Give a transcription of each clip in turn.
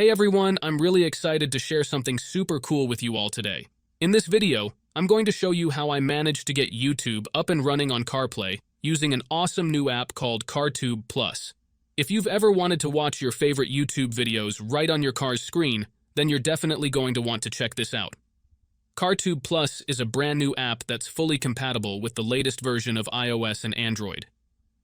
Hey everyone, I'm really excited to share something super cool with you all today. In this video, I'm going to show you how I managed to get YouTube up and running on CarPlay using an awesome new app called CarTube Plus. If you've ever wanted to watch your favorite YouTube videos right on your car's screen, then you're definitely going to want to check this out. CarTube Plus is a brand new app that's fully compatible with the latest version of iOS and Android.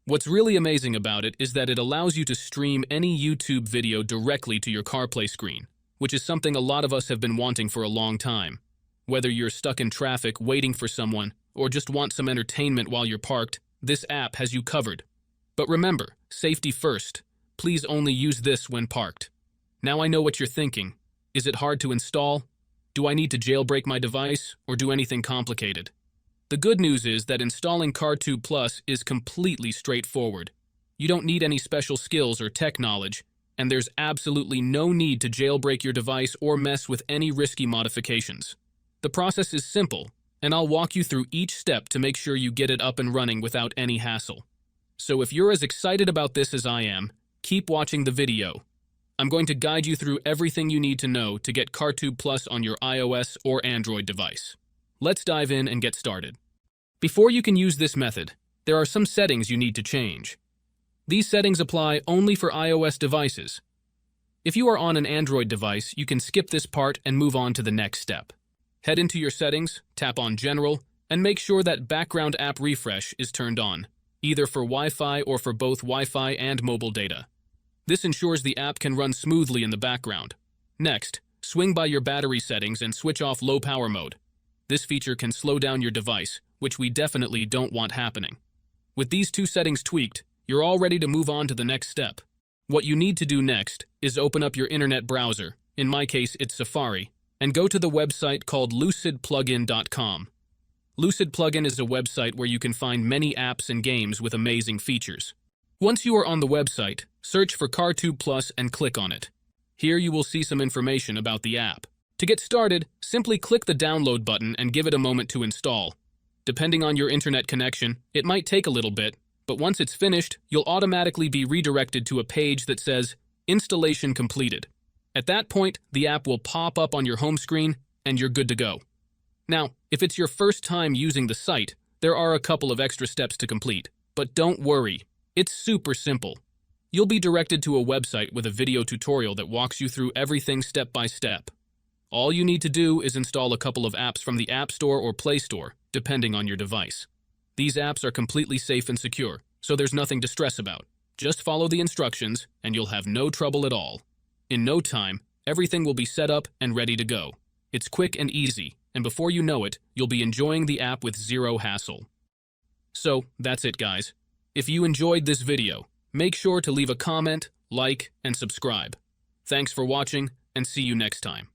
What's really amazing about it is that it allows you to stream any YouTube video directly to your CarPlay screen, which is something a lot of us have been wanting for a long time. Whether you're stuck in traffic waiting for someone, or just want some entertainment while you're parked, this app has you covered. But remember, safety first. Please only use this when parked. Now I know what you're thinking. Is it hard to install? Do I need to jailbreak my device, or do anything complicated? The good news is that installing CarTube Plus is completely straightforward. You don't need any special skills or tech knowledge, and there's absolutely no need to jailbreak your device or mess with any risky modifications. The process is simple, and I'll walk you through each step to make sure you get it up and running without any hassle. So if you're as excited about this as I am, keep watching the video. I'm going to guide you through everything you need to know to get CarTube Plus on your iOS or Android device. Let's dive in and get started. Before you can use this method, there are some settings you need to change. These settings apply only for iOS devices. If you are on an Android device, you can skip this part and move on to the next step. Head into your settings, tap on General, and make sure that Background App Refresh is turned on, either for Wi-Fi or for both Wi-Fi and mobile data. This ensures the app can run smoothly in the background. Next, swing by your battery settings and switch off low power mode. This feature can slow down your device, which we definitely don't want happening. With these two settings tweaked, you're all ready to move on to the next step. What you need to do next is open up your internet browser, in my case it's Safari, and go to the website called lucidplugin.com. Lucid Plugin is a website where you can find many apps and games with amazing features. Once you are on the website, search for CarTube Plus and click on it. Here you will see some information about the app. To get started, simply click the download button and give it a moment to install. Depending on your internet connection, it might take a little bit, but once it's finished, you'll automatically be redirected to a page that says, Installation completed. At that point, the app will pop up on your home screen, and you're good to go. Now, if it's your first time using the site, there are a couple of extra steps to complete, but don't worry, it's super simple. You'll be directed to a website with a video tutorial that walks you through everything step by step. All you need to do is install a couple of apps from the App Store or Play Store, depending on your device. These apps are completely safe and secure, so there's nothing to stress about. Just follow the instructions, and you'll have no trouble at all. In no time, everything will be set up and ready to go. It's quick and easy, and before you know it, you'll be enjoying the app with zero hassle. So, that's it guys. If you enjoyed this video, make sure to leave a comment, like, and subscribe. Thanks for watching, and see you next time.